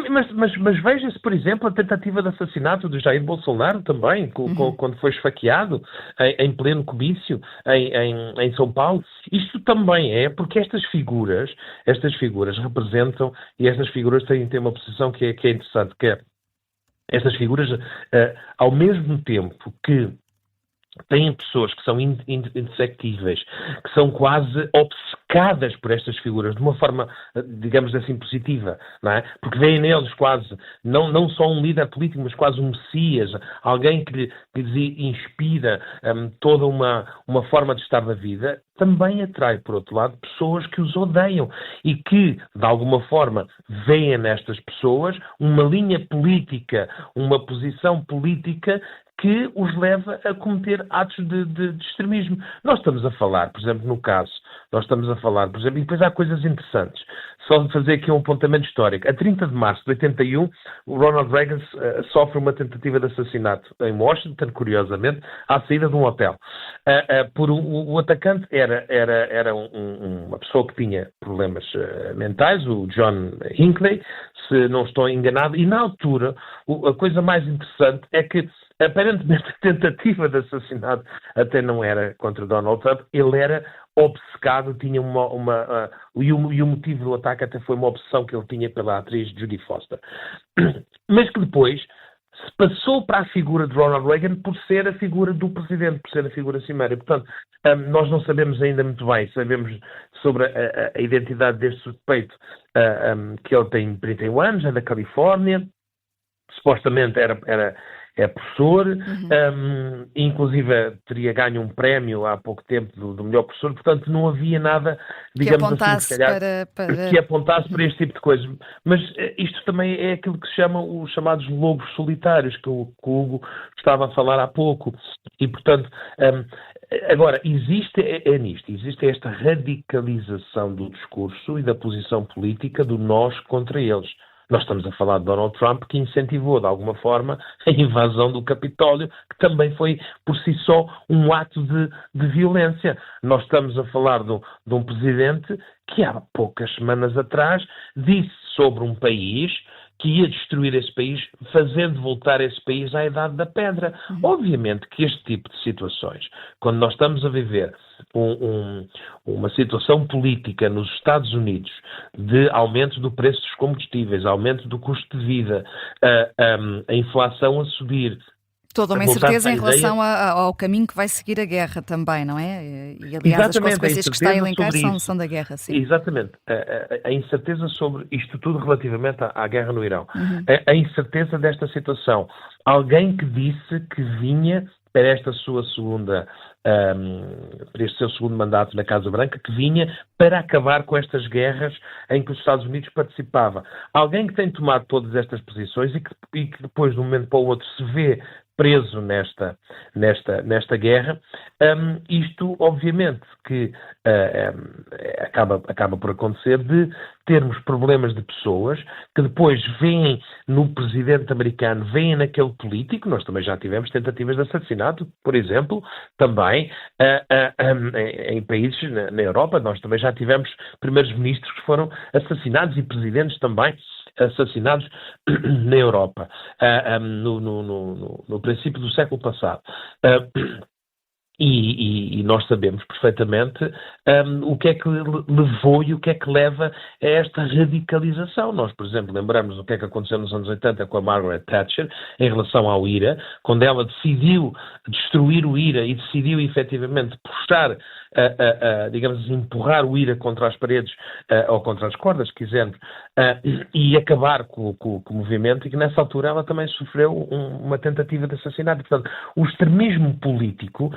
Mas veja-se, por exemplo, a tentativa de assassinato de Jair Bolsonaro também, quando foi esfaqueado em pleno comício em São Paulo. Isto também é porque estas figuras representam, e estas figuras têm uma posição que é interessante, que é estas figuras, ao mesmo tempo que têm pessoas que são indefectíveis, que são quase obcecadas por estas figuras, de uma forma, digamos assim, positiva, não é? Porque veem neles quase, não só um líder político, mas quase um messias, alguém que lhes inspira toda uma forma de estar na vida. Também atrai, por outro lado, pessoas que os odeiam e que, de alguma forma, veem nestas pessoas uma linha política, uma posição política que os leva a cometer atos de extremismo. Nós estamos a falar, por exemplo, e depois há coisas interessantes. só fazer aqui um apontamento histórico. A 30 de março de 81, o Ronald Reagan sofre uma tentativa de assassinato em Washington, curiosamente, à saída de um hotel. O atacante era uma pessoa que tinha problemas mentais, o John Hinckley, se não estou enganado, e na altura a coisa mais interessante é que aparentemente a tentativa de assassinato até não era contra Donald Trump, ele era obcecado, tinha e o motivo do ataque até foi uma obsessão que ele tinha pela atriz Judy Foster. Mas que depois se passou para a figura de Ronald Reagan por ser a figura do presidente, por ser a figura cimeira. Portanto, nós não sabemos ainda muito bem, sabemos sobre a identidade deste suspeito, que ele tem 31 anos, é da Califórnia, supostamente é professor, inclusive teria ganho um prémio há pouco tempo do melhor professor, portanto não havia nada, digamos assim, se calhar, que apontasse para este tipo de coisas. Mas isto também é aquilo que se chama os chamados lobos solitários, que o Hugo estava a falar há pouco. E, portanto, agora, existe esta radicalização do discurso e da posição política do nós contra eles. Nós estamos a falar de Donald Trump, que incentivou, de alguma forma, a invasão do Capitólio, que também foi, por si só, um ato de violência. Nós estamos a falar de um presidente que, há poucas semanas atrás, disse sobre um país que ia destruir esse país, fazendo voltar esse país à idade da pedra. Obviamente que este tipo de situações, quando nós estamos a viver uma situação política nos Estados Unidos de aumento do preço dos combustíveis, aumento do custo de vida, a inflação a subir, toda uma incerteza em relação ao caminho que vai seguir a guerra também, não é? E, aliás, as consequências que está a elencar são da guerra, sim. Exatamente. A incerteza sobre isto tudo relativamente à guerra no Irão. A incerteza desta situação. Alguém que disse que vinha para esta sua para este seu segundo mandato na Casa Branca, que vinha para acabar com estas guerras em que os Estados Unidos participavam. Alguém que tem tomado todas estas posições e que depois, de um momento para o outro, se vê preso nesta guerra, isto obviamente que acaba por acontecer de termos problemas de pessoas que depois veem no presidente americano, veem naquele político. Nós também já tivemos tentativas de assassinato, por exemplo, também em países na Europa. Nós também já tivemos primeiros ministros que foram assassinados e presidentes também assassinados na Europa, no princípio do século passado. E nós sabemos perfeitamente o que é que levou e o que é que leva a esta radicalização. Nós, por exemplo, lembramos o que é que aconteceu nos anos 80 com a Margaret Thatcher em relação ao IRA, quando ela decidiu destruir o IRA e decidiu efetivamente puxar, digamos assim, empurrar o IRA contra as paredes ou contra as cordas, se quisermos, e acabar com o movimento, e que nessa altura ela também sofreu uma tentativa de assassinato. Portanto, o extremismo político,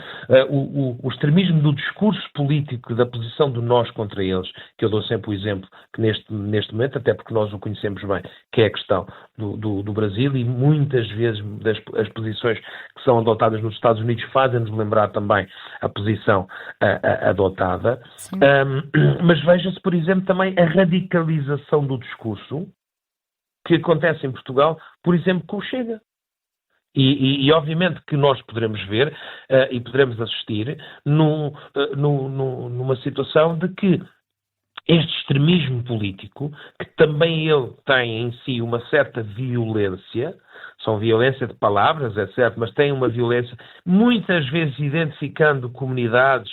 o extremismo do discurso político, da posição do nós contra eles, que eu dou sempre o exemplo que neste momento, até porque nós o conhecemos bem, que é a questão do Brasil, e muitas vezes as posições que são adotadas nos Estados Unidos fazem-nos lembrar também a posição adotada. Mas veja-se, por exemplo, também a radicalização do discurso que acontece em Portugal, por exemplo, com o Chega. E obviamente que nós poderemos ver e poderemos assistir numa situação de que este extremismo político, que também ele tem em si uma certa violência, são violência de palavras, é certo, mas tem uma violência muitas vezes identificando comunidades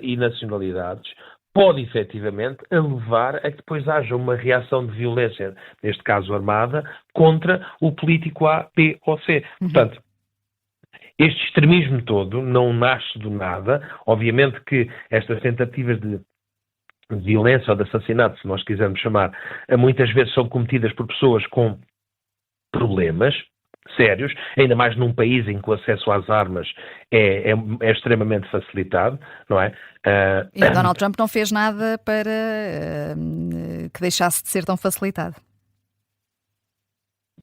e nacionalidades, pode efetivamente levar a que depois haja uma reação de violência, neste caso armada, contra o político A, B ou C. Portanto, este extremismo todo não nasce do nada. Obviamente que estas tentativas de violência ou de assassinato, se nós quisermos chamar, muitas vezes são cometidas por pessoas com problemas sérios, ainda mais num país em que o acesso às armas é extremamente facilitado, não é? E Donald Trump não fez nada para que deixasse de ser tão facilitado.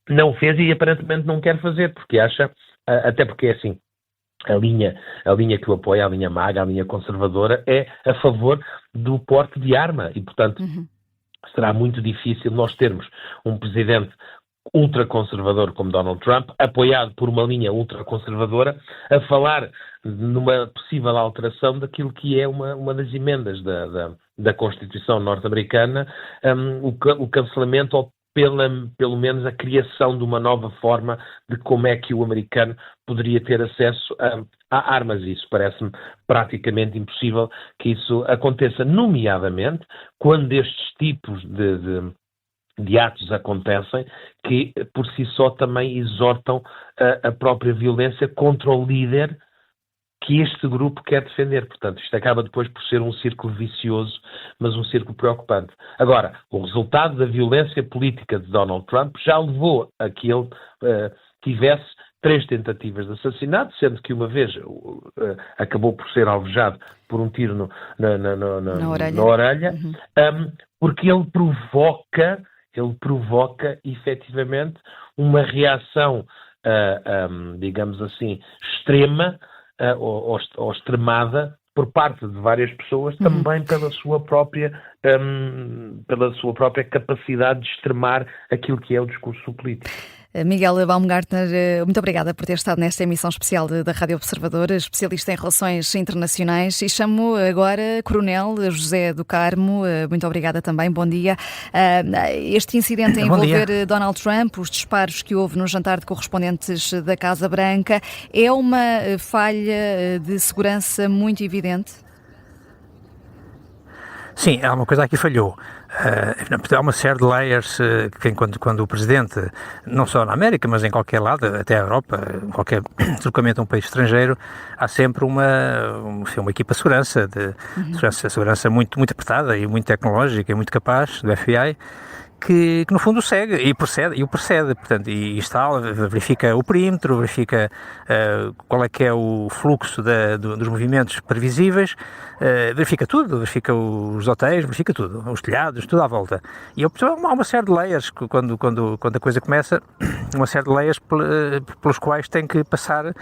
Não fez e aparentemente não quer fazer, porque acha, até porque é assim, a linha que o apoia, a linha MAGA, a linha conservadora, é a favor do porte de arma e, portanto, será muito difícil nós termos um presidente ultraconservador como Donald Trump, apoiado por uma linha ultraconservadora, a falar numa possível alteração daquilo que é uma das emendas da Constituição norte-americana, o cancelamento ou pelo menos a criação de uma nova forma de como é que o americano poderia ter acesso a armas. Isso parece-me praticamente impossível que isso aconteça, nomeadamente quando estes tipos de atos acontecem, que por si só também exortam a própria violência contra o líder que este grupo quer defender. Portanto, isto acaba depois por ser um círculo vicioso, mas um círculo preocupante. Agora, o resultado da violência política de Donald Trump já levou a que ele tivesse 3 tentativas de assassinato, sendo que uma vez acabou por ser alvejado por um tiro na orelha, porque ele provoca efetivamente uma reação, digamos assim, extrema ou extremada por parte de várias pessoas, também pela sua própria capacidade de extremar aquilo que é o discurso político. Miguel Baumgartner, muito obrigada por ter estado nesta emissão especial da Rádio Observador, especialista em relações internacionais, e chamo agora Coronel José do Carmo. Muito obrigada também, bom dia. Este incidente a envolver Donald Trump, os disparos que houve no jantar de correspondentes da Casa Branca, é uma falha de segurança muito evidente? Sim, há uma coisa aqui falhou. Há uma série de layers que quando o Presidente, não só na América, mas em qualquer lado, até a Europa, em qualquer deslocamento a um país estrangeiro, há sempre uma equipa de segurança, segurança muito, muito apertada e muito tecnológica e muito capaz, do FBI, que no fundo segue e o precede, portanto, e instala, verifica o perímetro, verifica qual é que é o fluxo dos movimentos previsíveis, verifica tudo, verifica os hotéis, verifica tudo, os telhados, tudo à volta. E há uma série de layers, quando a coisa começa, uma série de layers pelos quais tem que passar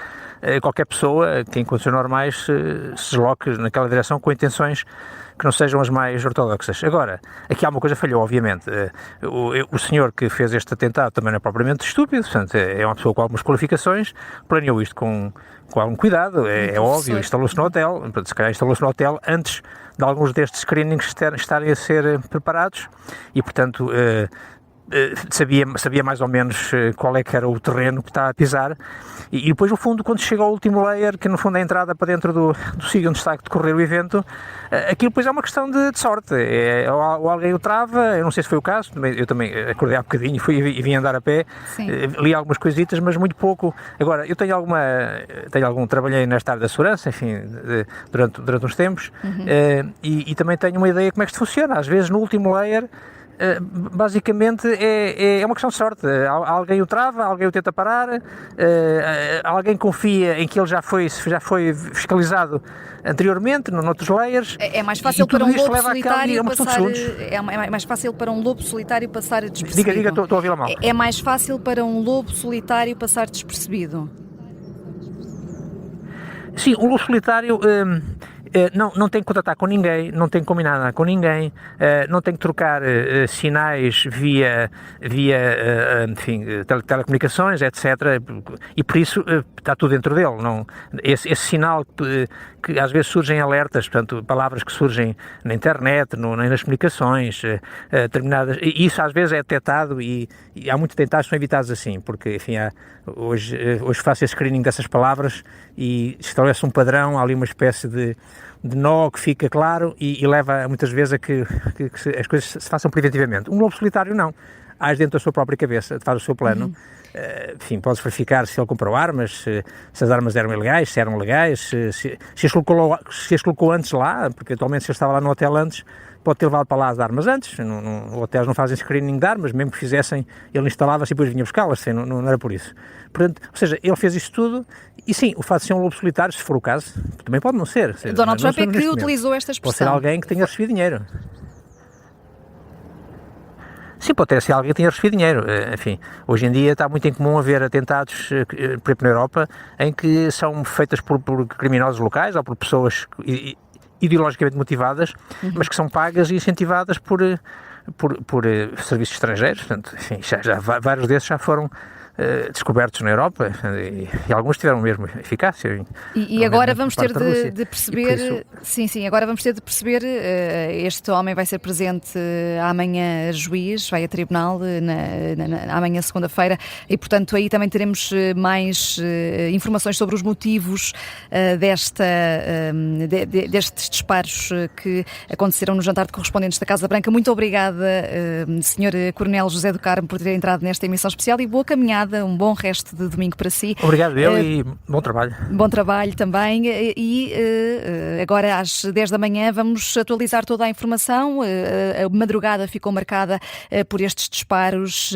qualquer pessoa que em condições normais se desloque naquela direção com intenções que não sejam as mais ortodoxas. Agora, aqui há uma coisa que falhou, obviamente. O senhor que fez este atentado também não é propriamente estúpido, portanto, é uma pessoa com algumas qualificações, planeou isto com algum cuidado, é óbvio, instalou-se no hotel, se calhar instalou-se no hotel antes de alguns destes screenings estarem a ser preparados e, portanto, sabia mais ou menos qual é que era o terreno que está a pisar e depois, no fundo, quando chega ao último layer, que no fundo é a entrada para dentro do sítio onde está a decorrer o evento, aquilo depois é uma questão de sorte, ou alguém o trava, eu não sei se foi o caso, eu também acordei há bocadinho e vim andar a pé, li algumas coisitas, mas muito pouco. Agora, eu trabalhei nesta área da segurança, enfim, durante uns tempos, e também tenho uma ideia de como é que isto funciona. Às vezes no último layer basicamente é uma questão de sorte. Alguém o trava, alguém o tenta parar, alguém confia em que ele já foi fiscalizado anteriormente, noutros layers. É mais fácil para um lobo solitário passar. É mais fácil para um lobo solitário passar despercebido. Diga, estou a ouvi-la mal. É mais fácil para um lobo solitário passar despercebido. Sim, um lobo solitário não tem que contatar com ninguém, não tem que combinar nada com ninguém, não tem que trocar sinais via telecomunicações, etc. E por isso está tudo dentro dele. Esse sinal que às vezes surgem alertas, portanto, palavras que surgem na internet, nas comunicações, determinadas, e isso às vezes é detectado e há muitos atentados que são evitados assim, porque, enfim, hoje faço esse screening dessas palavras e estabelece um padrão, há ali uma espécie de nó que fica claro e leva muitas vezes a que as coisas se façam preventivamente. Um lobo solitário não. Age dentro da sua própria cabeça, faz o seu plano. Enfim, podes verificar se ele comprou armas, se as armas eram ilegais, se eram legais, se as colocou antes lá, porque atualmente se ele estava lá no hotel antes, pode ter levado para lá as armas antes. Hotéis não fazem screening de armas, mesmo que fizessem, ele instalava-se e depois vinha buscá-las, não era por isso. Portanto, ou seja, ele fez isto tudo e sim, o fato de ser um lobo solitário, se for o caso, também pode não ser. Donald Trump é que utilizou esta expressão. Pode ser alguém que tenha recebido dinheiro. Sim, pode ser alguém que tenha recebido dinheiro. Enfim, hoje em dia está muito incomum haver atentados, por exemplo, na Europa, em que são feitas por criminosos locais ou por pessoas ideologicamente motivadas, mas que são pagas e incentivadas por por serviços estrangeiros. Portanto, enfim, vários desses já foram descobertos na Europa e alguns tiveram mesmo eficácia. E agora vamos ter de perceber, agora vamos ter de perceber, este homem vai ser presente amanhã a juiz, vai a tribunal amanhã segunda-feira e portanto aí também teremos mais informações sobre os motivos destes disparos que aconteceram no jantar de correspondentes da Casa Branca. Muito obrigada, Sr. Coronel José do Carmo, por ter entrado nesta emissão especial e boa caminhada. Um bom resto de domingo para si. Obrigado e bom trabalho. Bom trabalho também. E agora às 10 da manhã vamos atualizar toda a informação. A madrugada ficou marcada por estes disparos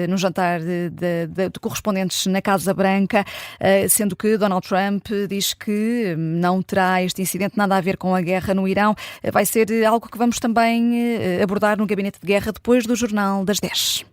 no jantar de correspondentes na Casa Branca, sendo que Donald Trump diz que não terá este incidente nada a ver com a guerra no Irão. Vai ser algo que vamos também abordar no Gabinete de Guerra depois do Jornal das 10.